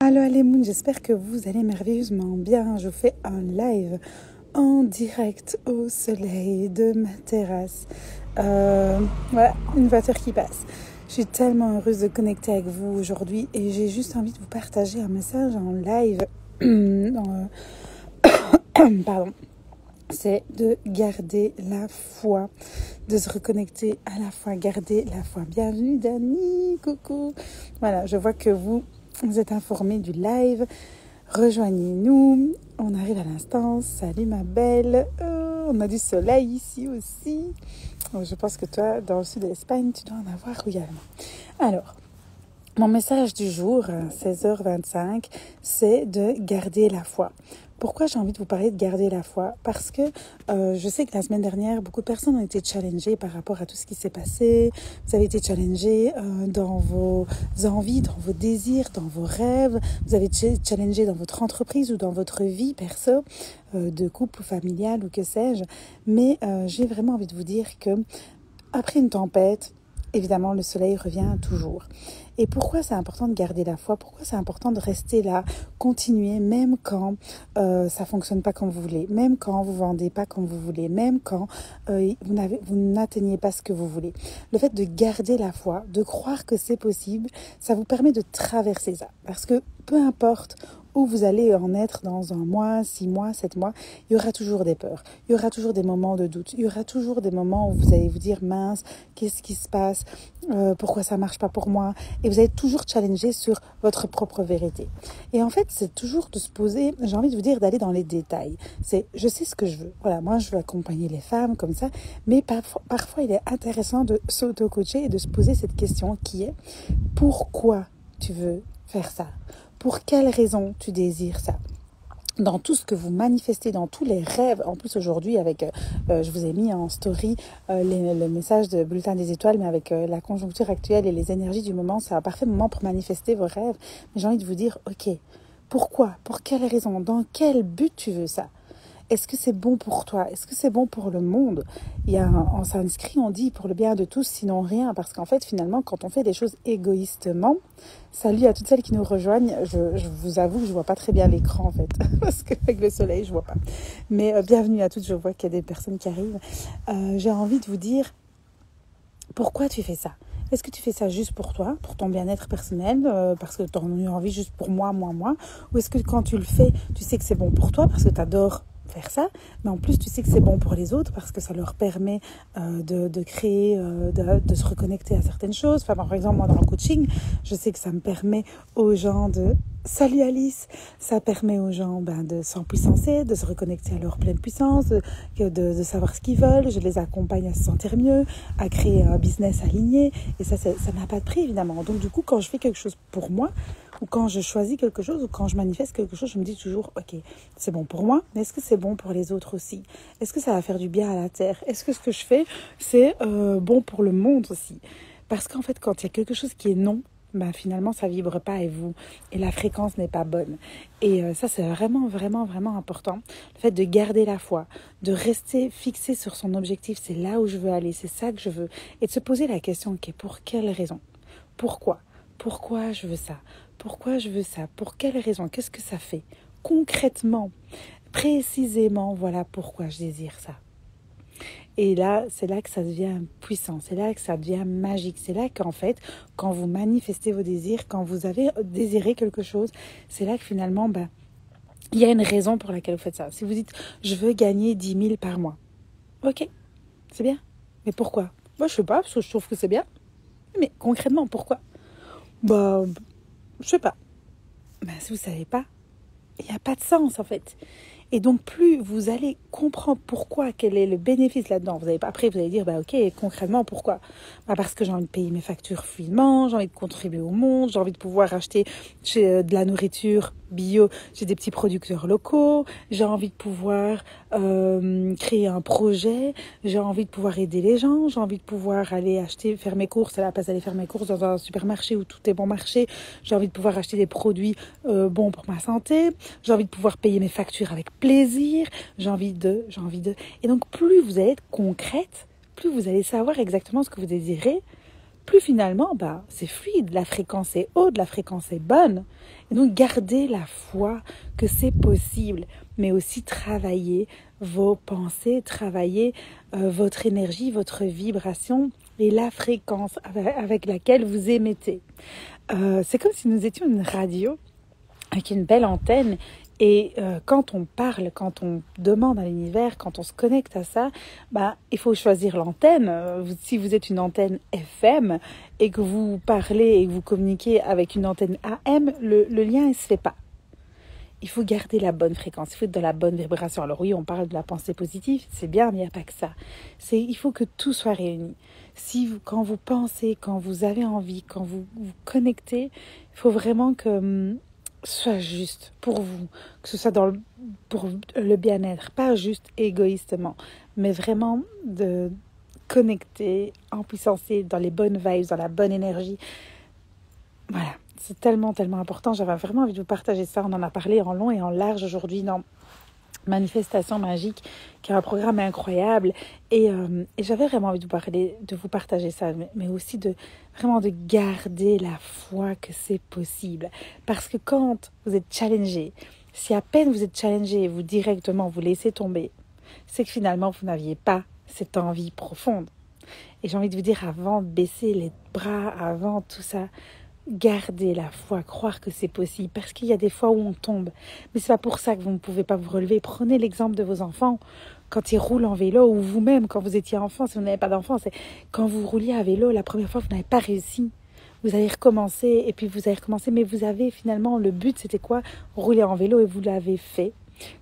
Allô les moons, j'espère que vous allez merveilleusement bien. Je vous fais un live en direct au soleil de ma terrasse. Voilà, une voiture qui passe. Je suis tellement heureuse de connecter avec vous aujourd'hui et j'ai juste envie de vous partager un message en live. Pardon. C'est de garder la foi, de se reconnecter à la foi, garder la foi. Bienvenue Dani, coucou. Voilà, je vois que vous êtes informés du live. Rejoignez-nous. On arrive à l'instant. Salut ma belle. On a du soleil ici aussi. Je pense que toi, dans le sud de l'Espagne, tu dois en avoir également. Alors, mon message du jour, 16h25, c'est de garder la foi. Pourquoi j'ai envie de vous parler de garder la foi? Parce que je sais que la semaine dernière, beaucoup de personnes ont été challengées par rapport à tout ce qui s'est passé. Vous avez été challengés dans vos envies, dans vos désirs, dans vos rêves. Vous avez été challengés dans votre entreprise ou dans votre vie perso, de couple ou familiale ou que sais-je. Mais j'ai vraiment envie de vous dire que après une tempête, évidemment, le soleil revient toujours. Et pourquoi c'est important de garder la foi? Pourquoi c'est important de rester là, continuer, même quand ça fonctionne pas comme vous voulez, même quand vous vendez pas comme vous voulez, même quand vous n'atteignez pas ce que vous voulez. Le fait de garder la foi, de croire que c'est possible, ça vous permet de traverser ça. Parce que peu importe où vous allez en être dans 1 mois, 6 mois, 7 mois, il y aura toujours des peurs, il y aura toujours des moments de doute, il y aura toujours des moments où vous allez vous dire mince, qu'est-ce qui se passe, pourquoi ça marche pas pour moi, et vous allez toujours challenger sur votre propre vérité. Et en fait, c'est toujours de se poser, j'ai envie de vous dire d'aller dans les détails. C'est, je sais ce que je veux. Voilà, moi je veux accompagner les femmes comme ça, mais parfois il est intéressant de s'auto-coacher et de se poser cette question qui est pourquoi tu veux faire ça? Pour quelles raisons tu désires ça? Dans tout ce que vous manifestez, dans tous les rêves. En plus aujourd'hui, avec, je vous ai mis en story le message de Bulletin des Étoiles, mais avec la conjoncture actuelle et les énergies du moment, c'est un parfait moment pour manifester vos rêves. Mais j'ai envie de vous dire, ok, pourquoi? Pour quelles raisons? Dans quel but tu veux ça? Est-ce que c'est bon pour toi? Est-ce que c'est bon pour le monde? Il y a en sanskrit, on dit pour le bien de tous, sinon rien. Parce qu'en fait, finalement, quand on fait des choses égoïstement, salut à toutes celles qui nous rejoignent. Je vous avoue que je vois pas très bien l'écran, en fait. Parce qu'avec le soleil, je vois pas. Mais bienvenue à toutes, je vois qu'il y a des personnes qui arrivent. J'ai envie de vous dire, pourquoi tu fais ça? Est-ce que tu fais ça juste pour toi, pour ton bien-être personnel, parce que tu en as eu envie juste pour moi? Ou est-ce que quand tu le fais, tu sais que c'est bon pour toi, parce que tu adores faire ça, mais en plus tu sais que c'est bon pour les autres parce que ça leur permet de créer, de se reconnecter à certaines choses. Enfin, par exemple, moi dans le coaching, je sais que ça me permet aux gens de... Salut Alice! Ça permet aux gens de s'empuissancer, de se reconnecter à leur pleine puissance, de savoir ce qu'ils veulent. Je les accompagne à se sentir mieux, à créer un business aligné. Et ça n'a pas de prix, évidemment. Donc du coup, quand je fais quelque chose pour moi, ou quand je choisis quelque chose, ou quand je manifeste quelque chose, je me dis toujours, ok, c'est bon pour moi, mais est-ce que c'est bon pour les autres aussi? Est-ce que ça va faire du bien à la terre? Est-ce que ce que je fais, c'est bon pour le monde aussi? Parce qu'en fait, quand il y a quelque chose qui est non, finalement, ça vibre pas et la fréquence n'est pas bonne. Et ça, c'est vraiment, vraiment, vraiment important. Le fait de garder la foi, de rester fixé sur son objectif, c'est là où je veux aller, c'est ça que je veux. Et de se poser la question, ok, pour quelle raison? Pourquoi? Pourquoi je veux ça? Pourquoi je veux ça? Pour quelle raison? Qu'est-ce que ça fait? Concrètement, précisément, voilà pourquoi je désire ça. Et là, c'est là que ça devient puissant, c'est là que ça devient magique. C'est là qu'en fait, quand vous manifestez vos désirs, quand vous avez désiré quelque chose, c'est là que finalement, il y a une raison pour laquelle vous faites ça. Si vous dites, je veux gagner 10 000 par mois. Ok, c'est bien. Mais pourquoi? Moi, je sais pas, parce que je trouve que c'est bien. Mais concrètement, pourquoi? Je sais pas. Si vous savez pas, il n'y a pas de sens en fait. Et donc plus vous allez comprendre pourquoi, quel est le bénéfice là-dedans. Après, vous allez dire, ok, concrètement, pourquoi? Parce que j'ai envie de payer mes factures fluidement, j'ai envie de contribuer au monde, j'ai envie de pouvoir acheter de la nourriture bio chez des petits producteurs locaux, j'ai envie de pouvoir créer un projet, j'ai envie de pouvoir aider les gens, j'ai envie de pouvoir faire mes courses à la place d'aller faire mes courses dans un supermarché où tout est bon marché, j'ai envie de pouvoir acheter des produits bons pour ma santé, j'ai envie de pouvoir payer mes factures avec plaisir, j'ai envie de... Et donc, plus vous allez être concrète, plus vous allez savoir exactement ce que vous désirez, plus finalement, c'est fluide, la fréquence est haute, la fréquence est bonne. Et donc, gardez la foi que c'est possible, mais aussi travailler vos pensées, travailler votre énergie, votre vibration et la fréquence avec laquelle vous émettez. C'est comme si nous étions une radio avec une belle antenne. Et quand on parle, quand on demande à l'univers, quand on se connecte à ça, il faut choisir l'antenne. Si vous êtes une antenne FM et que vous parlez et que vous communiquez avec une antenne AM, le lien il se fait pas. Il faut garder la bonne fréquence, il faut être dans la bonne vibration. Alors oui, on parle de la pensée positive, c'est bien, mais il n'y a pas que ça. Il faut que tout soit réuni. Quand vous pensez, quand vous avez envie, quand vous vous connectez, il faut vraiment que soit juste pour vous, que ce soit pour le bien-être, pas juste égoïstement, mais vraiment de connecter en puissance, dans les bonnes vibes, dans la bonne énergie. Voilà, c'est tellement, tellement important. J'avais vraiment envie de vous partager ça. On en a parlé en long et en large aujourd'hui dans Manifestation Magique, qui est un programme incroyable. Et j'avais vraiment envie de vous partager ça, mais aussi vraiment de garder la foi que c'est possible. Parce que quand vous êtes challengé, si à peine vous êtes challengé et vous directement vous laissez tomber, c'est que finalement vous n'aviez pas cette envie profonde. Et j'ai envie de vous dire, avant de baisser les bras, avant tout ça, gardez la foi, croire que c'est possible, parce qu'il y a des fois où on tombe, mais c'est pas pour ça que vous ne pouvez pas vous relever. Prenez l'exemple de vos enfants quand ils roulent en vélo, ou vous-même quand vous étiez enfant, si vous n'avez pas d'enfant, c'est quand vous rouliez à vélo la première fois, vous n'avez pas réussi, vous avez recommencé, et puis vous avez recommencé, mais vous avez finalement, le but c'était quoi? Rouler en vélo, et vous l'avez fait.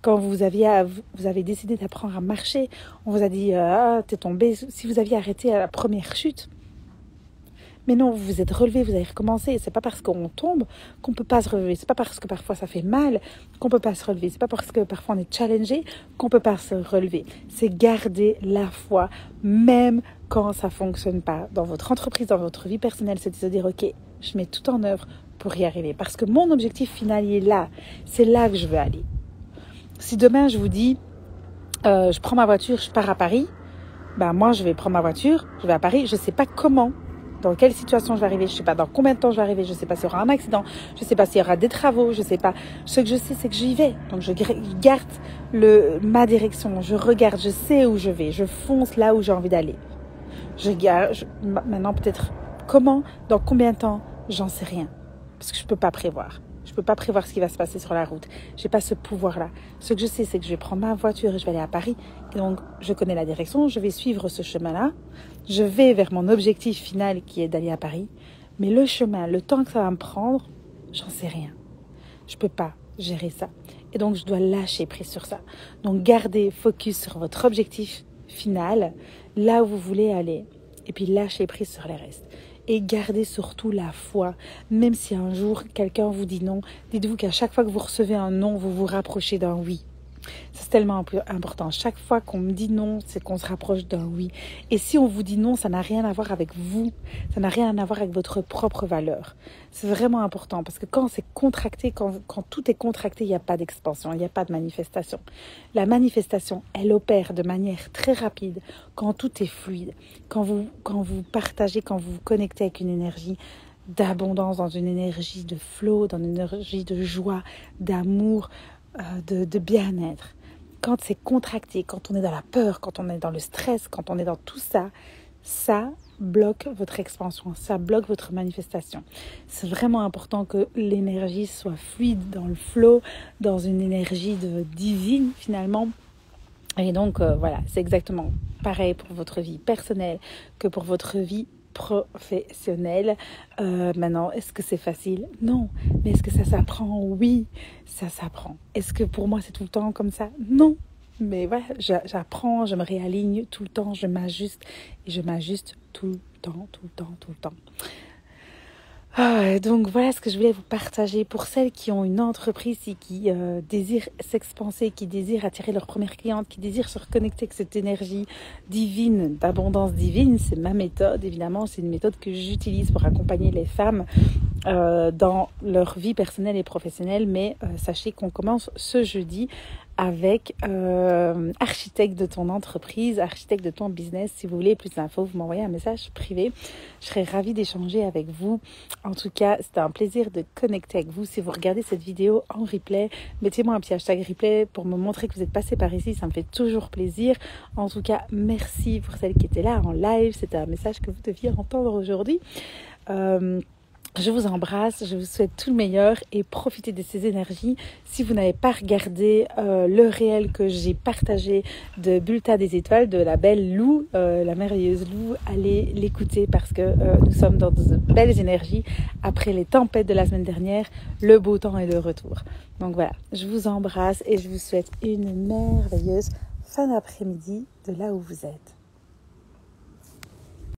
Quand vous avez décidé d'apprendre à marcher, on vous a dit t'es tombé. Si vous aviez arrêté à la première chute, mais non, vous vous êtes relevé, vous avez recommencé. C'est pas parce qu'on tombe qu'on peut pas se relever. C'est pas parce que parfois ça fait mal qu'on peut pas se relever. C'est pas parce que parfois on est challengé qu'on peut pas se relever. C'est garder la foi, même quand ça fonctionne pas. Dans votre entreprise, dans votre vie personnelle, c'est de se dire, ok, je mets tout en œuvre pour y arriver. Parce que mon objectif final, il est là. C'est là que je veux aller. Si demain je vous dis, je prends ma voiture, je pars à Paris, moi je vais prendre ma voiture, je vais à Paris, je sais pas comment. Dans quelle situation je vais arriver, je ne sais pas dans combien de temps je vais arriver, je ne sais pas s'il y aura un accident, je ne sais pas s'il y aura des travaux, je ne sais pas. Ce que je sais, c'est que j'y vais. Donc je garde ma direction, je regarde, je sais où je vais, je fonce là où j'ai envie d'aller. Maintenant peut-être comment, dans combien de temps, j'en sais rien. Parce que je ne peux pas prévoir. Je ne peux pas prévoir ce qui va se passer sur la route. Je n'ai pas ce pouvoir-là. Ce que je sais, c'est que je vais prendre ma voiture et je vais aller à Paris. Et donc, je connais la direction, je vais suivre ce chemin-là. Je vais vers mon objectif final qui est d'aller à Paris. Mais le chemin, le temps que ça va me prendre, j'en sais rien. Je ne peux pas gérer ça. Et donc, je dois lâcher prise sur ça. Donc, gardez focus sur votre objectif final, là où vous voulez aller. Et puis, lâchez prise sur les restes. Et gardez surtout la foi. Même si un jour quelqu'un vous dit non, dites-vous qu'à chaque fois que vous recevez un non, vous vous rapprochez d'un oui. C'est tellement important. Chaque fois qu'on me dit non, c'est qu'on se rapproche d'un oui. Et si on vous dit non, ça n'a rien à voir avec vous. Ça n'a rien à voir avec votre propre valeur. C'est vraiment important parce que quand c'est contracté, quand tout est contracté, il n'y a pas d'expansion, il n'y a pas de manifestation. La manifestation, elle opère de manière très rapide quand tout est fluide. Quand vous partagez, quand vous vous connectez avec une énergie d'abondance, dans une énergie de flow, dans une énergie de joie, d'amour, de bien-être. Quand c'est contracté, quand on est dans la peur, quand on est dans le stress, quand on est dans tout ça, ça bloque votre expansion, ça bloque votre manifestation. C'est vraiment important que l'énergie soit fluide dans le flow, dans une énergie divine finalement. Et donc voilà, c'est exactement pareil pour votre vie personnelle que pour votre vie professionnelle. Maintenant, est-ce que c'est facile? Non. Mais est-ce que ça s'apprend? Oui, ça s'apprend. Est-ce que pour moi c'est tout le temps comme ça? Non. Mais voilà, j'apprends, je me réaligne tout le temps, je m'ajuste et je m'ajuste tout le temps. Donc voilà ce que je voulais vous partager pour celles qui ont une entreprise et qui désirent s'expanser, qui désirent attirer leurs premières clientes, qui désirent se reconnecter avec cette énergie divine, d'abondance divine. C'est ma méthode, évidemment, c'est une méthode que j'utilise pour accompagner les femmes dans leur vie personnelle et professionnelle. Mais sachez qu'on commence ce jeudi avec architecte de ton entreprise, architecte de ton business. Si vous voulez plus d'infos, vous m'envoyez un message privé. Je serais ravie d'échanger avec vous. En tout cas, c'était un plaisir de connecter avec vous. Si vous regardez cette vidéo en replay, mettez-moi un petit hashtag replay pour me montrer que vous êtes passé par ici. Ça me fait toujours plaisir. En tout cas, merci pour celles qui étaient là en live. C'était un message que vous deviez entendre aujourd'hui. Je vous embrasse, je vous souhaite tout le meilleur et profitez de ces énergies. Si vous n'avez pas regardé le réel que j'ai partagé de Bulletin des étoiles, de la belle Lou, la merveilleuse Lou, allez l'écouter parce que nous sommes dans de belles énergies. Après les tempêtes de la semaine dernière, le beau temps est de retour. Donc voilà, je vous embrasse et je vous souhaite une merveilleuse fin d'après-midi de là où vous êtes.